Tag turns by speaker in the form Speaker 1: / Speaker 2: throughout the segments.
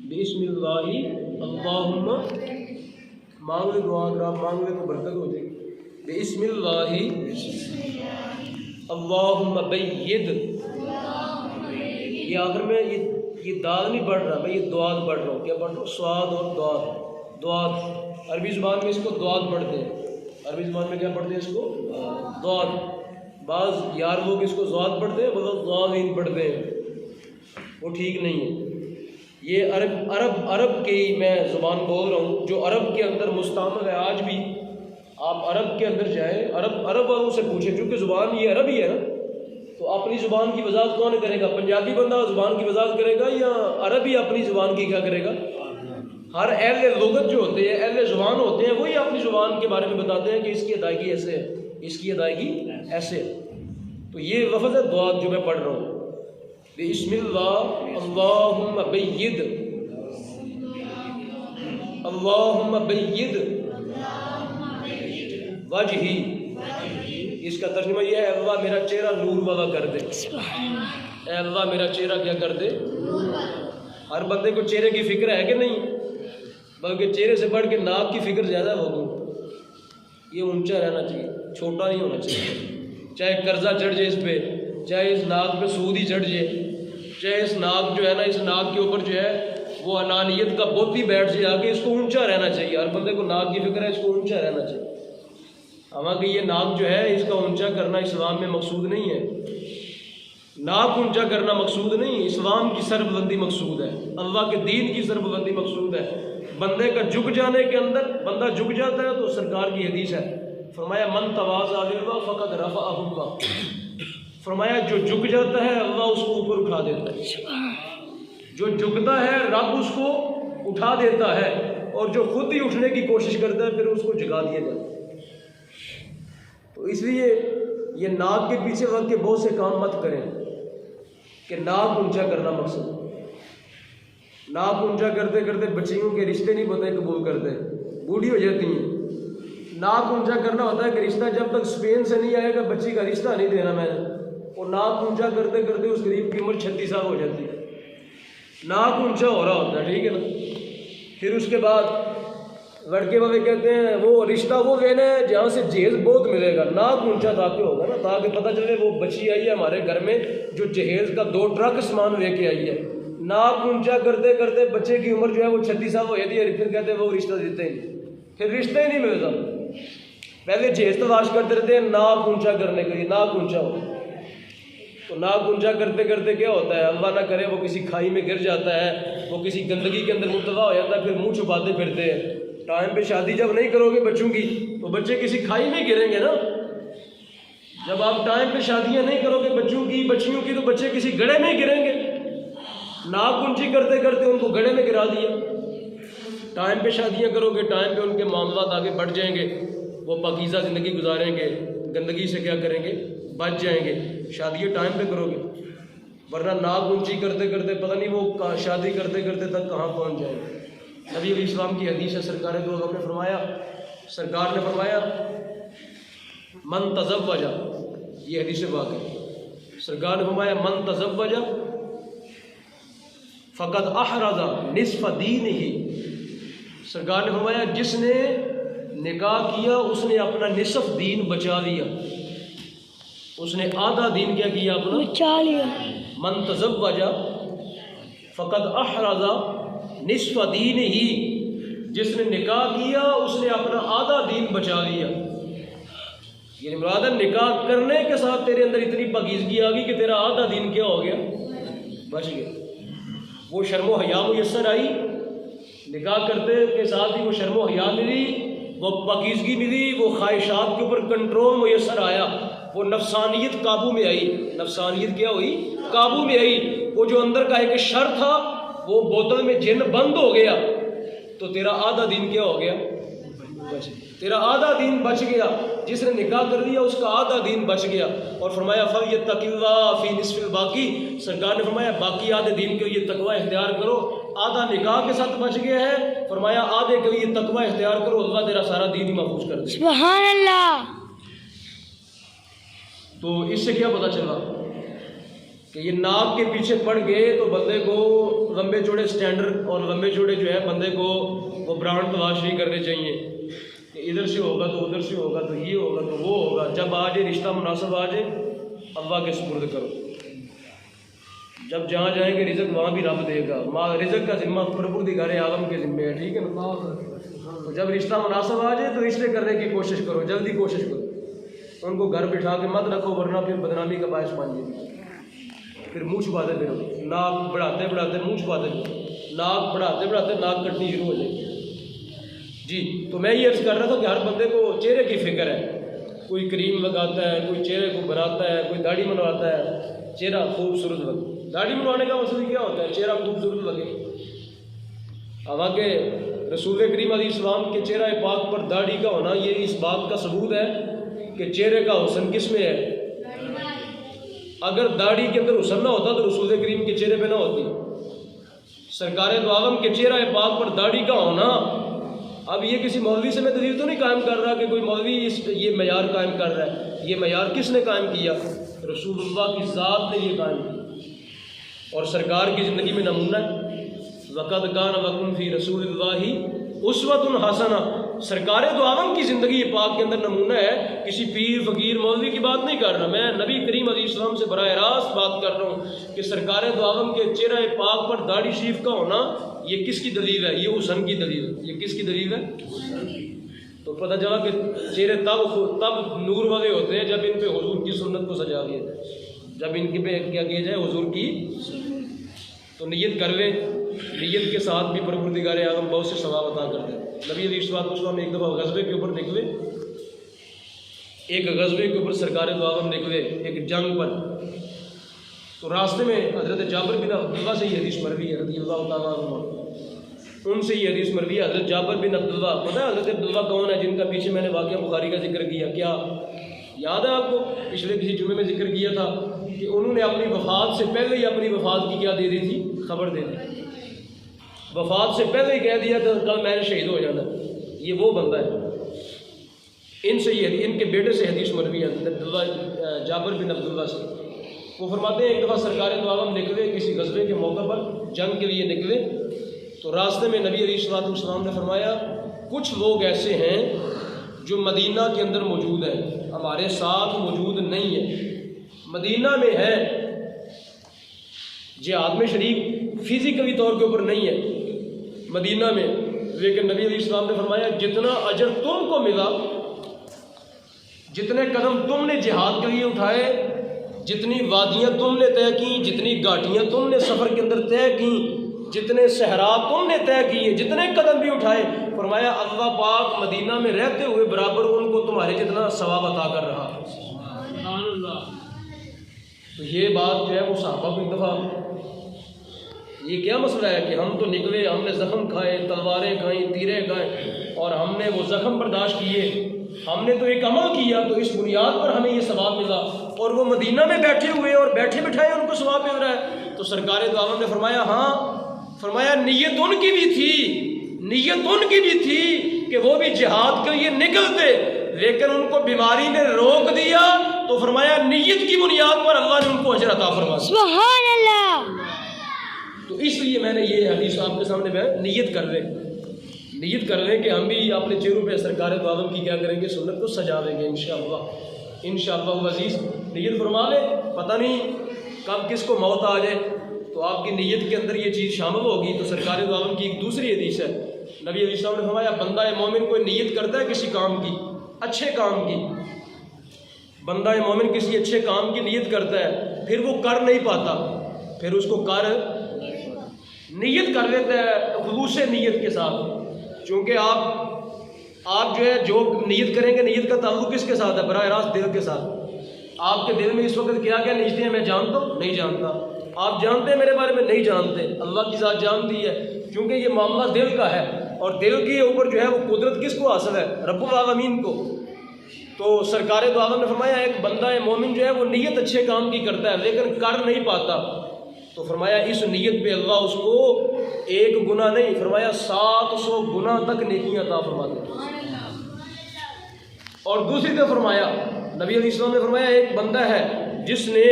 Speaker 1: बिस्मिल्लाहि अल्लाहुम्मा, मांग ले दुआ, अगर आप मांग ले तो बरकत हो जाएगी। बिस्मिल्लाहि अल्लाहुम्मा बय्यिद, ये आखिर में ये दाल नहीं पढ़ रहा मैं, ये दुआद पढ़ रहा हूँ। क्या पढ़ रहा हूँ? स्वाद और दुआद। दुआद अरबी ज़ुबान में इसको दुआद पढ़ते हैं। अरबी ज़ुबान में क्या पढ़ते हैं इसको? दुआद। बाज़ यार लोग इसको ज़ुआद पढ़ते हैं, मतलब ज़ुआदीन पढ़ते हैं, वो ठीक नहीं है। ये अरब की मैं ज़ुबान बोल रहा हूँ, जो अरब के अंदर मुस्तअमल है। आज भी आप अरब के अंदर जाएँ, अरब वालों से पूछें, क्योंकि ज़ुबान ये अरबी है ना, तो अपनी ज़ुबान की वजाहत कौन करेगा? पंजाबी बंदा ज़ुबान की वजाहत करेगा या अरबी अपनी ज़ुबान की क्या करेगा? हर अहले लुगत जो होते हैं, अहले ज़ुबान होते हैं, वही अपनी ज़ुबान के बारे में बताते हैं कि इसकी अदायगी ऐसे है, इसकी अदायगी ऐसे है। तो ये लफ्ज़ है दुआ जो मैं पढ़ रहा हूँ, बिस्मिल्लाह अल्लाहुम्मा बय्यिद, अल्लाहुम्मा बय्यिद वजही। इसका तर्जुमा यह है, अल्लाह मेरा चेहरा नूर वाला कर दे। अल्लाह मेरा चेहरा क्या कर दे? हर बंदे को चेहरे की फिक्र है कि नहीं? बल्कि चेहरे से बढ़ के नाक की फिक्र ज़्यादा होगी। ये ऊंचा रहना चाहिए, छोटा नहीं होना चाहिए। चाहे कर्जा चढ़ जाए इस पर, चाहे इस नाक पे सूद ही चढ़ जाए, चाहे इस नाक जो है ना, इस नाक के ऊपर जो है वो अनानियत का बोती बैठ जाए आगे, इसको ऊंचा रहना चाहिए। हर बंदे को नाक की फिक्र है, इसको ऊंचा रहना चाहिए। हालांकि ये नाक जो है इसका ऊंचा करना इस्लाम में मकसूद नहीं है। नाक ऊंचा करना मकसूद नहीं, इस्लाम की सरबुलंदी मकसूद है, अल्लाह के दीन की सरबुलंदी मकसूद है। बंदे का झुक जाने के अंदर, बंदा झुक जाता है तो सरकार की हदीस है, फरमाया मन तवाज़ा लिल्लाह फ़क़द रफ़अहु अल्लाह। फरमाया जो झुक जाता है अल्लाह उसको ऊपर उठा देता है। जो झुकता है रब उसको उठा देता है, और जो खुद ही उठने की कोशिश करता है फिर उसको जगा दिया जाता है। तो इसलिए ये नाक के पीछे वक्त के बहुत से काम मत करें कि नाक ऊंचा करना मकसद। नाक ऊंचा करते करते बच्चियों के रिश्ते नहीं पता कबूल करते, बूढ़ी हो जाती हैं। नाक ऊंचा करना होता है कि रिश्ता जब तक स्पेन से नहीं आएगा बच्ची का रिश्ता नहीं देना मैंने। और नाक ऊंचा करते करते उस गरीब की उम्र 36 साल हो जाती है। नाक ऊंचा हो रहा होता है, ठीक है ना। फिर उसके बाद लड़के वाले कहते हैं वो रिश्ता वो लेना है जहाँ से जहेज बहुत मिलेगा। नाक ऊंचा ताकि होगा ना, ताकि पता चले वो बच्ची आई है हमारे घर में जो जहेज का 2 ट्रक सामान लेके आई है। नाक ऊंचा करते करते बच्चे की उम्र जो है वो 36 साल हो जाती है। फिर कहते हैं वो रिश्ता देते ही नहीं, फिर रिश्ता ही नहीं मिलता। पहले जहेज तलाश करते रहते हैं नाक ऊंचा करने के लिए, नाक ऊंचा हो। तो नाक ऊंचा करते करते क्या होता है, अल्लाह ना करे वो किसी खाई में गिर जाता है, वो किसी गंदगी के अंदर मुब्तला हो जाता है, फिर मुँह छुपाते फिरते हैं। टाइम पे शादी जब नहीं करोगे बच्चों की तो बच्चे किसी खाई में गिरेंगे ना। जब आप टाइम पे शादियां नहीं करोगे बच्चियों की तो बच्चे किसी गड्ढे में गिरेंगे। नाक ऊंची करते करते उनको गड्ढे में गिरा दिया। टाइम पे शादियां करोगे, टाइम पे उनके मामलात आगे बढ़ जाएंगे, वो पाकीज़ा ज़िंदगी गुजारेंगे, गंदगी से क्या करेंगे, बच जाएंगे। शादियाँ टाइम पे करोगे, वरना नाक ऊंची करते करते पता नहीं वो शादी करते करते तक कहाँ पहुँच जाएंगे। नबी इस्लाम की हदीस है, सरकार दो ने फरमाया, सरकार ने फरमाया मन तज़व्वजा, ये हदीस बात है। सरकार ने फरमाया मन तज़व्वजा फ़क़द अहरज़ा निस्फ़ दीनिही। सरकार ने फरमाया जिसने निकाह किया उसने अपना निसफ दीन बचा लिया, उसने आधा दीन क्या किया, अपना बचा लिया। मन तज़व्वजा फ़क़द अहरज़ा निस्फ़ दीनिही, जिसने निकाह किया उसने अपना आधा दीन बचा लिया। ये मुराद है निकाह करने के साथ तेरे अंदर इतनी पाकीज़गी आ गई कि तेरा आधा दीन क्या हो गया, बच गया। वो शर्म व हया मुयस्सर आई, निकाह करते के साथ ही वो शर्म व हया मिली, वो पाकीज़गी मिली, वो ख्वाहिशात के ऊपर कंट्रोल मुयस्सर आया, वो नफसानियत काबू में आई। नफसानियत क्या हुई, काबू में आई। वो जो अंदर का एक शर था वो बोतल में जिन बंद हो गया, तो तेरा आधा दिन क्या हो गया, बच गया। तेरा आधा दिन बच गया। जिसने निकाह कर लिया उसका आधा दिन बच गया। और फरमाया फल्यत्तक़िल्लाह फ़ी निस्फ़िल बाकी, सरकार ने फरमाया बाकी आधे दिन के लिए तकवा इख्तियार करो। आधा निकाह के साथ बच गया है, फरमाया आधे के लिए तकवा इख्तियार करो, अल्लाह तेरा सारा दीन ही महफूज कर दे। सुभान अल्लाह। तो इससे क्या पता चला कि ये नाक के पीछे पड़ गए तो बंदे को लंबे चौड़े स्टैंडर्ड और लंबे चौड़े जो है बंदे को वो ब्रांड तलाश नहीं करने चाहिए कि इधर से होगा तो उधर से होगा तो ये होगा तो वो होगा। जब आ जाए रिश्ता मुनासिब आ जाए अल्लाह के सुपुर्द करो। जब जहाँ जाएंगे रिज़्क़ वहाँ भी रब देगा। माँ रिज़्क़ का जिम्मा परवरदिगार आलम के ज़िम्मे है, ठीक है ना। तो जब रिश्ता मुनासिब आ जाए तो रिश्ते करने की कोशिश करो, जल्दी कोशिश करो। उनको घर बिठा के मत रखो वरना फिर बदनामी का बायस बन जाएगी। फिर मुँह छुपाते फिर नाक बढ़ाते बढ़ाते मुँह छुपाते नाक बढ़ाते बढ़ाते नाक कटनी शुरू हो जाएगी। जी तो मैं ये अर्ज़ कर रहा था कि हर बंदे को चेहरे की फ़िक्र है। कोई क्रीम लगाता है, कोई चेहरे को बनाता है, कोई दाढ़ी बनवाता है, चेहरा खूबसूरत लगे। दाढ़ी बनवाने का मकसद क्या होता है? चेहरा खूबसूरत लगे। हालांकि रसूल करीम अलैहिस्सलाम के चेहरा पाक पर दाढ़ी का होना ये इस बात का सबूत है कि चेहरे का हुस्न किस में है। अगर दाढ़ी के अंदर हुस्न ना होता तो रसूल करीम के चेहरे पे ना होती। सरकार दो आलम के चेहरा पाक पर दाढ़ी का होना, अब ये किसी मौलवी से मैं दलील तो नहीं कायम कर रहा कि कोई मौलवी ये मयार कायम कर रहा है। ये मयार किसने कायम किया? रसूलुल्लाह की ज़ात ने ये कायम किया और सरकार की ज़िंदगी में नमूना है। वक़द कान लकुम फ़ी रसूलिल्लाहि उस्वतुन हसना। सरकार दो आलम की ज़िंदगी पाक के अंदर नमूना है। किसी पीर फ़कीर मौलवी की बात नहीं कर रहा, मैं नबी करीम अलैहिस्सलाम से बराह रास्त बात कर रहा हूँ कि सरकार दो आलम के चेहरा पाक पर दाढ़ी शरीफ का होना ये किसकी दलील है? ये हुस्न की दलील है। ये किसकी दलील है? तो पता चला कि चेहरे तब नूर वाले होते हैं जब इन पे हुजूर की सुन्नत को सजा दिया जाए, जब इनके पे क्या किया जाए? हुजूर की। तो नियत कर लें, नियत के साथ भी परवरदिगार आलम बहुत से सवाब अता करते हैं। नबी अलैहिस्सलाम एक दफ़ा गज़वे के ऊपर निकले, एक गज़वे के ऊपर सरकार दो आलम निकले एक जंग पर। तो रास्ते में हज़रत जाबिर बिन अब्दुल्लाह से ये हदीस मरवी है रज़ियल्लाहु ताला अन्हु, उनसे ये हदीस मरवी है। हज़रत जाबिर बिन अब्दुल्लाह, पता है हज़रत अब्दुल्लाह कौन है? जिनका पीछे मैंने वाक़या बुखारी का जिक्र किया, क्या याद है आपको? पिछले किसी जुमे में जिक्र किया था कि उन्होंने अपनी वफ़ात से पहले ही अपनी वफ़ात की क्या दे दी थी? खबर दे दी। वफ़ात से पहले ही कह दिया था कल मैंने शहीद हो जाना। ये वो बंदा है। इनसे ये इनके बेटे से हदीस मरवी है जाबिर बिन अब्दुल्लाह से। वो फरमाते हैं एक दफ़ा सरकार दो आलम निकले किसी गज़वे के मौके पर, जंग के लिए निकले। तो रास्ते में नबी अलैहिस्सलाम ने फरमाया कुछ लोग ऐसे हैं जो मदीना के अंदर मौजूद है, हमारे साथ मौजूद नहीं है। मदीना में है, जिहाद में शरीक फिजिकली तौर के ऊपर नहीं है मदीना में, लेकिन नबी अलैहिस्सलाम ने फरमाया जितना अजर तुमको मिला, जितने कदम तुमने जिहाद के लिए उठाए, जितनी वादियाँ तुमने तय की, जितनी घाटियाँ तुमने सफ़र के अंदर तय की, जितने सहरा तुमने तय किए, जितने कदम भी उठाए, फरमाया अल्लाह पाक मदीना में रहते हुए बराबर उनको तुम्हारे जितना सवाब अता कर रहा है। तो ये बात जो है वो सहाबा को एक दफ़ा, ये क्या मसला है कि हम तो निकले, हमने ज़ख्म खाए, तलवारें खाई, तीरें खाए और हमने वो ज़ख्म बर्दाश्त किए, हमने तो एक अमल किया तो इस बुनियाद पर हमें ये सवाब मिला, और वो मदीना में बैठे हुए और बैठे बिठाए उनको सवाब मिल रहा है। तो सरकार दो आलम ने फरमाया हाँ, फरमाया नीयत उनकी भी थी, नीयत उनकी भी थी कि वो भी जिहाद के लिए निकलते, लेकिन उनको बीमारी ने रोक दिया। तो फरमाया नीयत की बुनियाद पर अल्लाह ने उनको अजर अता फरमाया। सुभान अल्लाह। तो इसलिए मैंने ये हदीस आपके सामने में नीयत कर लें कि हम भी अपने चेहरों पे सरकार दो आलम की क्या करेंगे? सुन्नत को सजा देंगे इंशाअल्लाह अज़ीज़। नीयत फरमा लें, पता नहीं कब किसको मौत आ जाए, तो आपकी नीयत के अंदर ये चीज़ शामिल होगी। तो सरकार दो आलम की एक दूसरी हदीस है, नबी अलैहिस्सलाम ने फरमाया बंदा मोमिन कोई नीयत करता है किसी काम की, अच्छे काम की, बंदा मोमिन किसी अच्छे काम की नीयत करता है, फिर वो कर नहीं पाता, फिर उसको नीयत कर लेता है खुलूस नीयत के साथ। क्योंकि आप जो है जो नीयत करेंगे, नीयत का ताल्लुक किसके साथ है? बराह रास्त दिल के साथ। आपके दिल में इस वक्त क्या क्या नीयतें हैं मैं जानता हूँ? नहीं जानता। आप जानते हैं मेरे बारे में? नहीं जानते। अल्लाह की ज़ात जानती है, क्योंकि ये मामला दिल का है और दिल के ऊपर जो है वो कुदरत किसको हासिल है? रब्बुल आलमीन को। तो सरकार दो आलम ने फरमाया एक बंदा मोमिन जो है वो नीयत अच्छे काम की करता है लेकिन कर नहीं पाता, तो फरमाया इस नीयत पे अल्लाह उसको एक गुना नहीं, फरमाया 700 गुना तक नेकियां अता फरमाते। और दूसरी तरफ फरमाया नबी अलैहिस्सलाम ने फरमाया एक बंदा है जिसने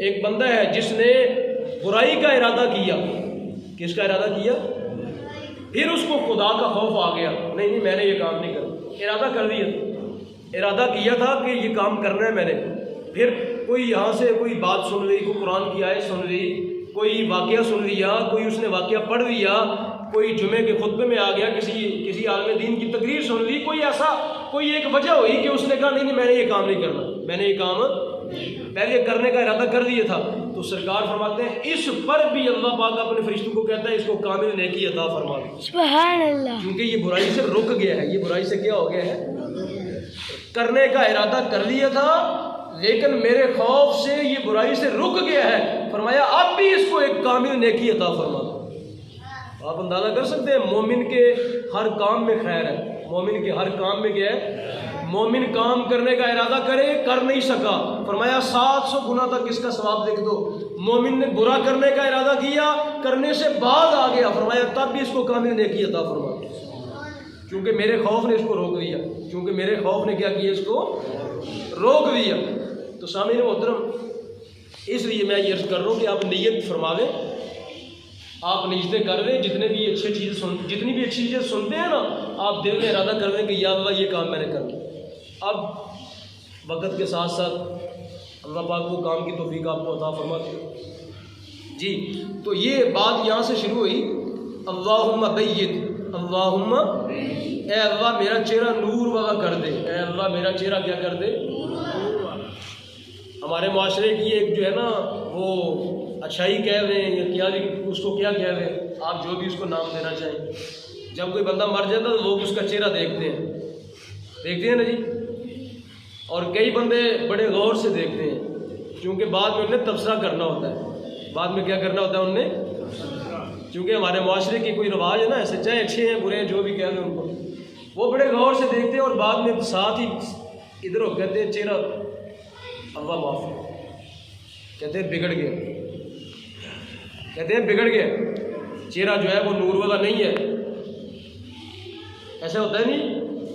Speaker 1: एक बंदा है जिसने बुराई का इरादा किया, किसका इरादा किया, फिर उसको खुदा का खौफ आ गया, नहीं नहीं मैंने ये काम नहीं करना, इरादा कर दिया, इरादा किया था कि ये काम करना है मैंने, फिर कोई यहाँ से कोई बात सुन ली, कोई कुरान की आयत सुन ली, कोई वाक़या सुन लिया, कोई उसने वाक़या पढ़ लिया, कोई जुमे के खुतबे में आ गया, किसी आलिम दीन की तकरीर सुन ली, कोई एक वजह हुई कि उसने कहा नहीं नहीं मैंने ये काम नहीं करना, मैंने ये काम पहले करने का इरादा कर दिया था। तो सरकार फरमाते हैं इस पर भी अल्लाह पाक अपने फरिश्तों को कहता है इसको कामिल नेकी अता फरमा दो, सुभान अल्लाह, क्योंकि ये बुराई से रुक गया है, ये बुराई से क्या हो गया है, करने का इरादा कर लिया था लेकिन मेरे खौफ से ये बुराई से रुक गया है, फरमाया अब भी इसको एक कामिल नेकी अता फरमा दो। आप अंदाजा कर सकते हैं मोमिन के हर काम में खैर है, मोमिन के हर काम में क्या है, मोमिन काम करने का इरादा करे, कर नहीं सका, फरमाया 700 गुना तक इसका सवाब लिख दो। मोमिन ने बुरा करने का इरादा किया, करने से बाद आ गया, फरमाया तब भी इसको कामिल नेकी अता फरमा दो, क्योंकि मेरे खौफ ने इसको रोक दिया, क्योंकि मेरे खौफ ने क्या किया, इसको रोक दिया। तो सामने मोहतरम इसलिए मैं ये अर्ज कर रहा हूँ कि आप नीयत फरमावें, आप नियतें कर लें, जितनी भी अच्छी चीज़ें सुनते हैं ना, आप दिल में इरादा कर लें कि या अल्लाह ये काम मैंने करना। अब वक़्त के साथ साथ अल्लाह पाक वो काम की तौफीक आपको अता फरमाते हैं जी। तो ये बात यहाँ से शुरू हुई, अल्लाहुम्मा बय्यिद, अल्लाहुम्मा ए अल्लाह मेरा चेहरा नूर वाला कर दे, ए अल्लाह मेरा चेहरा क्या कर दे। हमारे माशरे की एक जो है ना वो अच्छाई कह रहे हैं या क्या, उसको क्या कह रहे हैं, आप जो भी उसको नाम देना चाहें, जब कोई बंदा मर जाता है तो लोग उसका चेहरा देखते हैं ना जी, और कई बंदे बड़े गौर से देखते हैं, क्योंकि बाद में उन्हें तबसरा करना होता है, बाद में क्या करना होता है उन्हें, क्योंकि हमारे माशरे की कोई रिवाज है ना, ऐसे चाहे अच्छे हैं बुरे हैं जो भी कह रहे हैं उनको, वो बड़े गौर से देखते हैं और बाद में साथ ही इधर हो कहते हैं चेहरा अल्लाह माफ़, कहते हैं बिगड़ गया, कहते हैं बिगड़ गया, चेहरा जो है वो नूर वाला नहीं है, ऐसा होता है नहीं,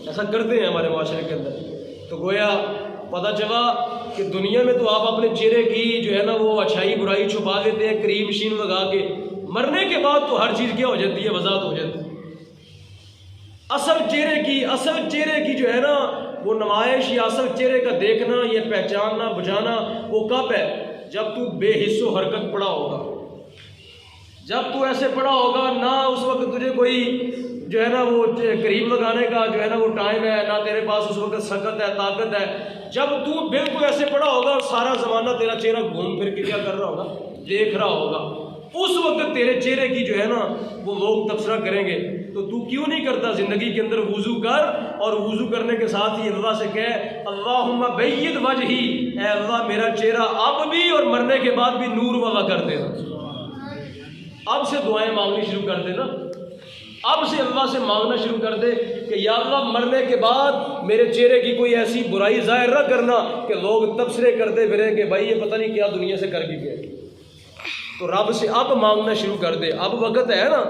Speaker 1: ऐसा करते हैं हमारे माशरे के अंदर। तो गोया पता चला कि दुनिया में तो आप अपने चेहरे की जो है ना वो अच्छाई बुराई छुपा देते हैं क्रीम मशीन लगा के, मरने के बाद तो हर चीज़ क्या हो जाती है, वजाहत हो जाती है। असल चेहरे की जो है ना वो नुमाइश या असल चेहरे का देखना, ये पहचानना बुझाना वो कब है, जब तू बेहिस्सो हरकत पड़ा होगा, जब तू ऐसे पड़ा होगा ना उस वक्त तुझे कोई जो है ना वो क्रीम लगाने का जो है ना वो टाइम है, ना तेरे पास उस वक्त सकत है, ताकत है, जब तू बिल्कुल ऐसे पड़ा होगा और सारा ज़माना तेरा चेहरा घूम फिर के क्या कर रहा होगा, देख रहा होगा, उस वक्त तेरे चेहरे की जो है ना वो लोग तबसरा करेंगे। तो तू क्यों नहीं करता ज़िंदगी के अंदर वुज़ू कर, और वुज़ू करने के साथ ही अल्लाह से कह अल्लाहुम्मा बय्यिद वजही, ए अल्लाह मेरा चेहरा अब भी और मरने के बाद भी नूर वाला कर देना। अब से दुआएं मांगनी शुरू कर देना, अब से अल्लाह से मांगना शुरू कर दे कि या अल्लाह मरने के बाद मेरे चेहरे की कोई ऐसी बुराई ज़ाहिर न करना कि लोग तबसरे करते फिरें कि भाई ये पता नहीं क्या दुनिया से कर भी गए। तो रब से अब मांगना शुरू कर दे, अब वक़्त है ना,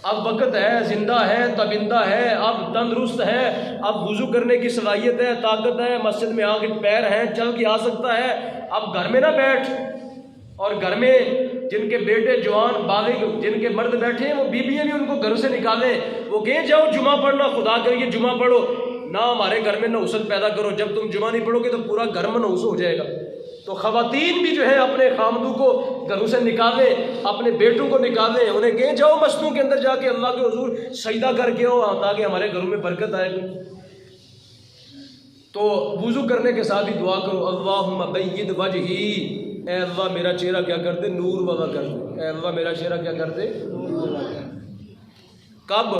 Speaker 1: अब वक़्त है, ज़िंदा है, तबिंदा है, अब तंदुरुस्त है, अब वुज़ू करने की सलाहियत है, ताकत है, मस्जिद में आके पैर हैं, चल के आ सकता है। अब घर में ना बैठ, और घर में जिनके बेटे जवान बालिग जिनके मर्द बैठे हैं वो बीबियाँ भी उनको घर से निकालें, वो कहें जाओ जुमा पढ़ना, खुदा करिए जुमा पढ़ो ना, हमारे घर में नौसत पैदा करो, जब तुम जुमा नहीं पढ़ोगे तो पूरा घर में नौस हो जाएगा। तो ख़वातीन भी जो है अपने खामदू को घरों से निकालें, अपने बेटों को निकालें, उन्हें कहें जाओ मस्जिदों के अंदर जाके अल्लाह के हुजूर सजदा करके आओ, ताकि हमारे घरों में बरकत आए। तो वुज़ू करने के साथ ही दुआ करो अल्लाहुम्मा बय्यिद वजही, ए अल्लाह मेरा चेहरा क्या कर दे, नूर वाला कर दे, ए अल्लाह मेरा चेहरा क्या कर दे, नूर वाला कर दे। कब